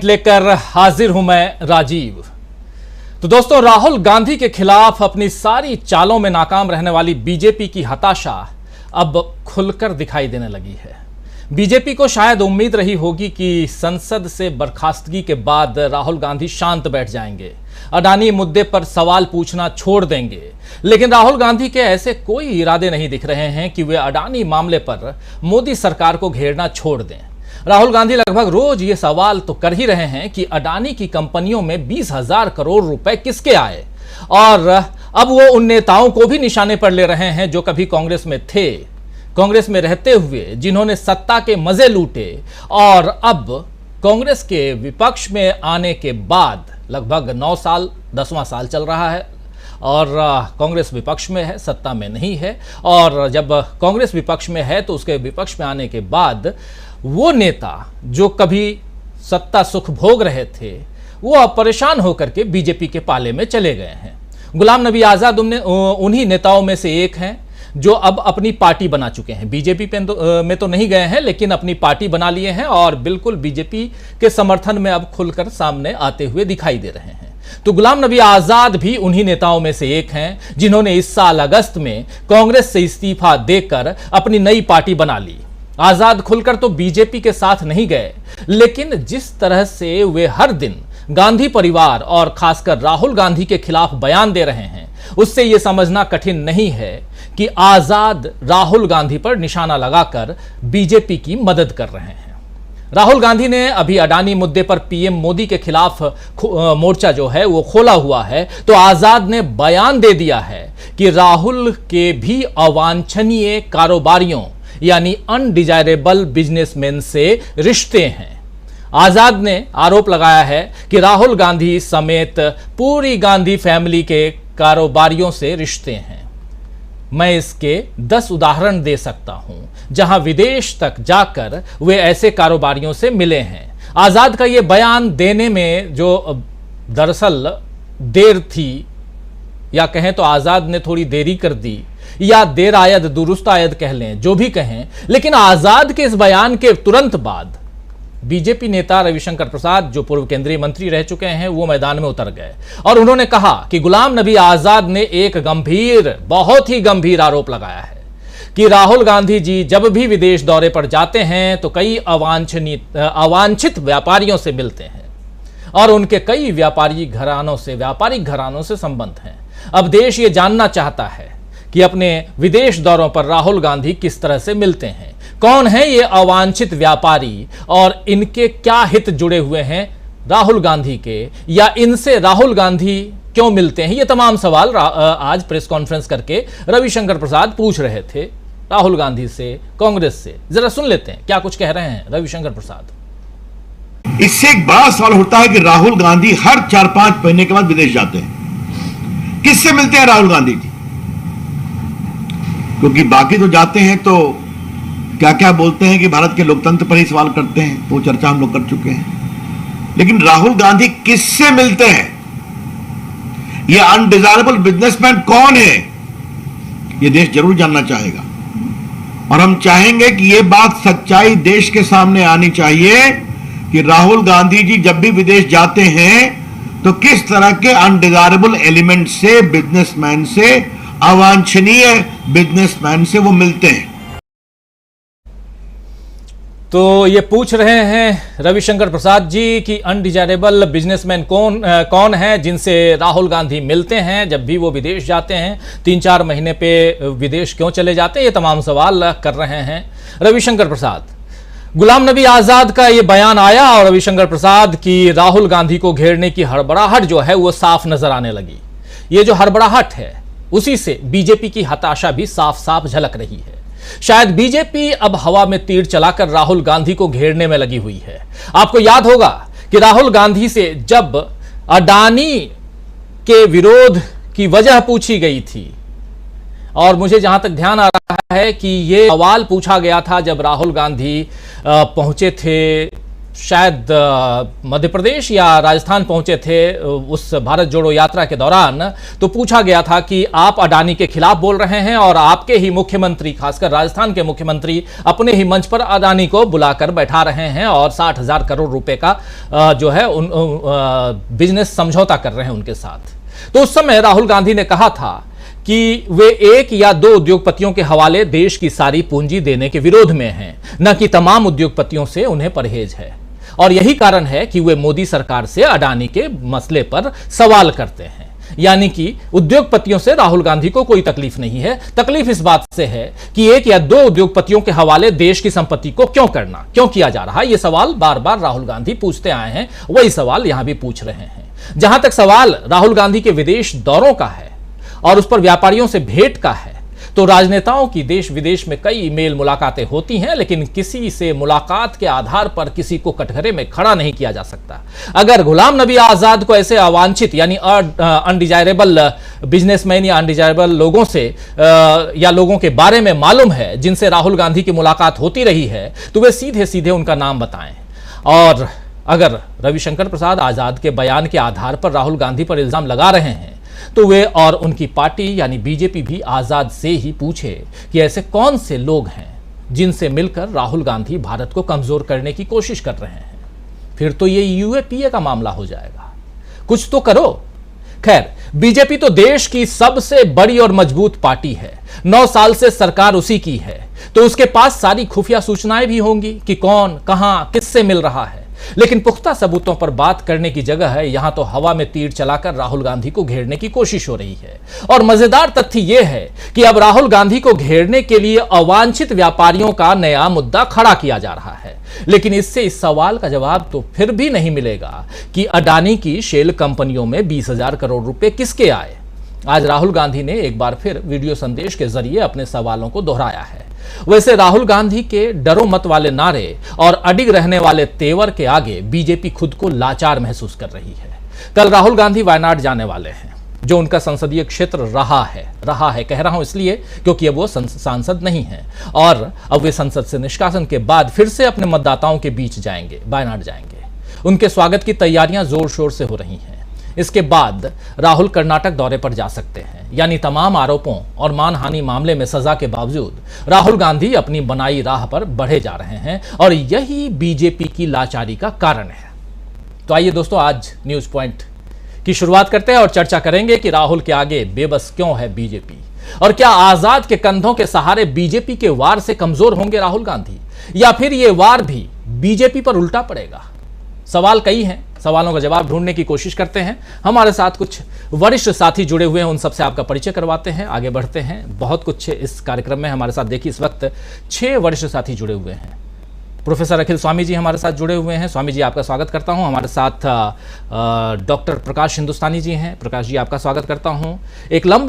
लेकर हाजिर हूं मैं राजीव। तो दोस्तों, राहुल गांधी के खिलाफ अपनी सारी चालों में नाकाम रहने वाली बीजेपी की हताशा अब खुलकर दिखाई देने लगी है। बीजेपी को शायद उम्मीद रही होगी कि संसद से बर्खास्तगी के बाद राहुल गांधी शांत बैठ जाएंगे, अडानी मुद्दे पर सवाल पूछना छोड़ देंगे, लेकिन राहुल गांधी के ऐसे कोई इरादे नहीं दिख रहे हैं कि वे अडानी मामले पर मोदी सरकार को घेरना छोड़ दें। राहुल गांधी लगभग रोज ये सवाल तो कर ही रहे हैं कि अडानी की कंपनियों में 20,000 करोड़ रुपए किसके आए, और अब वो उन नेताओं को भी निशाने पर ले रहे हैं जो कभी कांग्रेस में थे, कांग्रेस में रहते हुए जिन्होंने सत्ता के मजे लूटे और अब कांग्रेस के विपक्ष में आने के बाद लगभग 9 साल 10वां साल चल रहा है और कांग्रेस विपक्ष में है, सत्ता में नहीं है। और जब कांग्रेस विपक्ष में है तो उसके विपक्ष में आने के बाद वो नेता जो कभी सत्ता सुख भोग रहे थे वो अब परेशान होकर के बीजेपी के पाले में चले गए हैं। गुलाम नबी आजाद उन्हीं नेताओं में से एक हैं जो अब अपनी पार्टी बना चुके हैं। बीजेपी में तो नहीं गए हैं, लेकिन अपनी पार्टी बना लिए हैं और बिल्कुल बीजेपी के समर्थन में अब खुलकर सामने आते हुए दिखाई दे रहे हैं। तो गुलाम नबी आजाद भी उन्हीं नेताओं में से एक हैं जिन्होंने इस साल अगस्त में कांग्रेस से इस्तीफा देकर अपनी नई पार्टी बना ली। आजाद खुलकर तो बीजेपी के साथ नहीं गए, लेकिन जिस तरह से वे हर दिन गांधी परिवार और खासकर राहुल गांधी के खिलाफ बयान दे रहे हैं, उससे यह समझना कठिन नहीं है कि आजाद राहुल गांधी पर निशाना लगाकर बीजेपी की मदद कर रहे हैं। राहुल गांधी ने अभी अडानी मुद्दे पर पीएम मोदी के खिलाफ मोर्चा जो है वो खोला हुआ है, तो आजाद ने बयान दे दिया है कि राहुल के भी अवांछनीय कारोबारियों यानी अनडिजायरेबल बिजनेसमैन से रिश्ते हैं। आजाद ने आरोप लगाया है कि राहुल गांधी समेत पूरी गांधी फैमिली के कारोबारियों से रिश्ते हैं। मैं इसके 10 उदाहरण दे सकता हूं जहां विदेश तक जाकर वे ऐसे कारोबारियों से मिले हैं। आजाद का यह बयान देने में जो दरअसल देर थी, या कहें तो आजाद ने थोड़ी देरी कर दी, या देर आयद दुरुस्त आयद कह लें, जो भी कहें, लेकिन आजाद के इस बयान के तुरंत बाद बीजेपी नेता रविशंकर प्रसाद, जो पूर्व केंद्रीय मंत्री रह चुके हैं, वो मैदान में उतर गए और उन्होंने कहा कि गुलाम नबी आजाद ने एक बहुत ही गंभीर आरोप लगाया है कि राहुल गांधी जी जब भी विदेश दौरे पर जाते हैं तो कई अवांछित व्यापारियों से मिलते हैं और उनके कई व्यापारिक घरानों से संबंध हैं। अब देश ये जानना चाहता है कि अपने विदेश दौरों पर राहुल गांधी किस तरह से मिलते हैं, कौन है ये अवांछित व्यापारी और इनके क्या हित जुड़े हुए हैं राहुल गांधी के, या इनसे राहुल गांधी क्यों मिलते हैं। ये तमाम सवाल आज प्रेस कॉन्फ्रेंस करके रविशंकर प्रसाद पूछ रहे थे राहुल गांधी से, कांग्रेस से। जरा सुन लेते हैं क्या कुछ कह रहे हैं रविशंकर प्रसाद। इससे एक बड़ा सवाल होता है कि राहुल गांधी हर 4-5 महीने के बाद विदेश जाते हैं। किससे मिलते हैं राहुल गांधी जी? क्योंकि बाकी तो जाते हैं तो क्या क्या बोलते हैं कि भारत के लोकतंत्र पर ही सवाल करते हैं, वो चर्चा हम लोग कर चुके हैं। लेकिन राहुल गांधी किससे मिलते हैं? ये अनडिजायरेबल बिजनेसमैन कौन है? ये देश जरूर जानना चाहेगा और हम चाहेंगे कि ये बात सच्चाई देश के सामने आनी चाहिए कि राहुल गांधी जी जब भी विदेश जाते हैं तो किस तरह के अनडिजायरेबल एलिमेंट से, बिजनेसमैन से, अवांछनीय बिजनेसमैन से वो मिलते हैं। तो ये पूछ रहे हैं रविशंकर प्रसाद जी कि अनडिजायरेबल बिजनेसमैन कौन है जिनसे राहुल गांधी मिलते हैं जब भी वो विदेश जाते हैं, 3-4 महीने पे विदेश क्यों चले जाते हैं, ये तमाम सवाल कर रहे हैं रविशंकर प्रसाद। गुलाम नबी आजाद का ये बयान आया और रविशंकर प्रसाद की राहुल गांधी को घेरने की हड़बड़ाहट जो है वो साफ नजर आने लगी। ये जो हड़बड़ाहट है उसी से बीजेपी की हताशा भी साफ साफ झलक रही है। शायद बीजेपी अब हवा में तीर चलाकर राहुल गांधी को घेरने में लगी हुई है। आपको याद होगा कि राहुल गांधी से जब अडानी के विरोध की वजह पूछी गई थी, और मुझे जहां तक ध्यान आ रहा है कि यह सवाल पूछा गया था जब राहुल गांधी पहुंचे थे शायद मध्य प्रदेश या राजस्थान पहुंचे थे उस भारत जोड़ो यात्रा के दौरान, तो पूछा गया था कि आप अडानी के खिलाफ बोल रहे हैं और आपके ही मुख्यमंत्री, खासकर राजस्थान के मुख्यमंत्री, अपने ही मंच पर अडानी को बुलाकर बैठा रहे हैं और 60,000 करोड़ रुपए का जो है बिजनेस समझौता कर रहे हैं उनके साथ। तो उस समय राहुल गांधी ने कहा था कि वे एक या दो उद्योगपतियों के हवाले देश की सारी पूंजी देने के विरोध में हैं, न कि तमाम उद्योगपतियों से उन्हें परहेज है। और यही कारण है कि वे मोदी सरकार से अडानी के मसले पर सवाल करते हैं। यानी कि उद्योगपतियों से राहुल गांधी को कोई तकलीफ नहीं है, तकलीफ इस बात से है कि एक या दो उद्योगपतियों के हवाले देश की संपत्ति को क्यों किया जा रहा है। यह सवाल बार बार राहुल गांधी पूछते आए हैं, वही सवाल यहां भी पूछ रहे हैं। जहां तक सवाल राहुल गांधी के विदेश दौरों का है और उस पर व्यापारियों से भेंट का है, तो राजनेताओं की देश विदेश में कई मेल मुलाकातें होती हैं, लेकिन किसी से मुलाकात के आधार पर किसी को कटघरे में खड़ा नहीं किया जा सकता। अगर गुलाम नबी आजाद को ऐसे अवांछित यानी अनडिजायरेबल बिजनेसमैन या अनडिजायरेबल लोगों से या लोगों के बारे में मालूम है जिनसे राहुल गांधी की मुलाकात होती रही है, तो वे सीधे सीधे उनका नाम बताएं। और अगर रविशंकर प्रसाद आजाद के बयान के आधार पर राहुल गांधी पर इल्जाम लगा रहे हैं, तो वे और उनकी पार्टी यानी बीजेपी भी आजाद से ही पूछे कि ऐसे कौन से लोग हैं जिनसे मिलकर राहुल गांधी भारत को कमजोर करने की कोशिश कर रहे हैं। फिर तो ये यूएपीए का मामला हो जाएगा। कुछ तो करो। खैर, बीजेपी तो देश की सबसे बड़ी और मजबूत पार्टी है, 9 साल से सरकार उसी की है, तो उसके पास सारी खुफिया सूचनाएं भी होंगी कि कौन कहां किससे मिल रहा है। लेकिन पुख्ता सबूतों पर बात करने की जगह है यहां तो हवा में तीर चलाकर राहुल गांधी को घेरने की कोशिश हो रही है। और मजेदार तथ्य यह है कि अब राहुल गांधी को घेरने के लिए अवांछित व्यापारियों का नया मुद्दा खड़ा किया जा रहा है। लेकिन इससे इस सवाल का जवाब तो फिर भी नहीं मिलेगा कि अडानी की शेल कंपनियों में 20,000 करोड़ रुपए किसके आए। आज राहुल गांधी ने एक बार फिर वीडियो संदेश के जरिए अपने सवालों को दोहराया है। वैसे राहुल गांधी के डरो मत वाले नारे और अडिग रहने वाले तेवर के आगे बीजेपी खुद को लाचार महसूस कर रही है। कल राहुल गांधी वायनाड जाने वाले हैं, जो उनका संसदीय क्षेत्र रहा है कह रहा हूं इसलिए क्योंकि अब वो सांसद नहीं है और अब वे संसद से निष्कासन के बाद फिर से अपने मतदाताओं के बीच जाएंगे, वायनाड जाएंगे। उनके स्वागत की तैयारियां जोर शोर से हो रही हैं। इसके बाद राहुल कर्नाटक दौरे पर जा सकते हैं, यानी तमाम आरोपों और मानहानि मामले में सजा के बावजूद राहुल गांधी अपनी बनाई राह पर बढ़े जा रहे हैं और यही बीजेपी की लाचारी का कारण है। तो आइए दोस्तों, आज न्यूज पॉइंट की शुरुआत करते हैं और चर्चा करेंगे कि राहुल के आगे बेबस क्यों है बीजेपी और क्या आजाद के कंधों के सहारे बीजेपी के वार से कमजोर होंगे राहुल गांधी, या फिर यह वार भी बीजेपी पर उल्टा पड़ेगा। सवाल कई हैं, सवालों का जवाब ढूंढने की कोशिश करते हैं। हमारे साथ कुछ वरिष्ठ साथी जुड़े हुए हैं, उन सबसे आपका परिचय करवाते हैं, आगे बढ़ते हैं। बहुत कुछ इस कार्यक्रम में हमारे साथ देखिए, इस वक्त 6 वरिष्ठ साथी जुड़े हुए हैं। प्रोफेसर अखिल स्वामी जी हमारे साथ जुड़े हुए हैं। स्वामी जी, आपका स्वागत करता हूं। हमारे साथ डॉक्टर प्रकाश हिंदुस्तानी जी हैं। प्रकाश जी, आपका स्वागत करता हूं। एक लंबे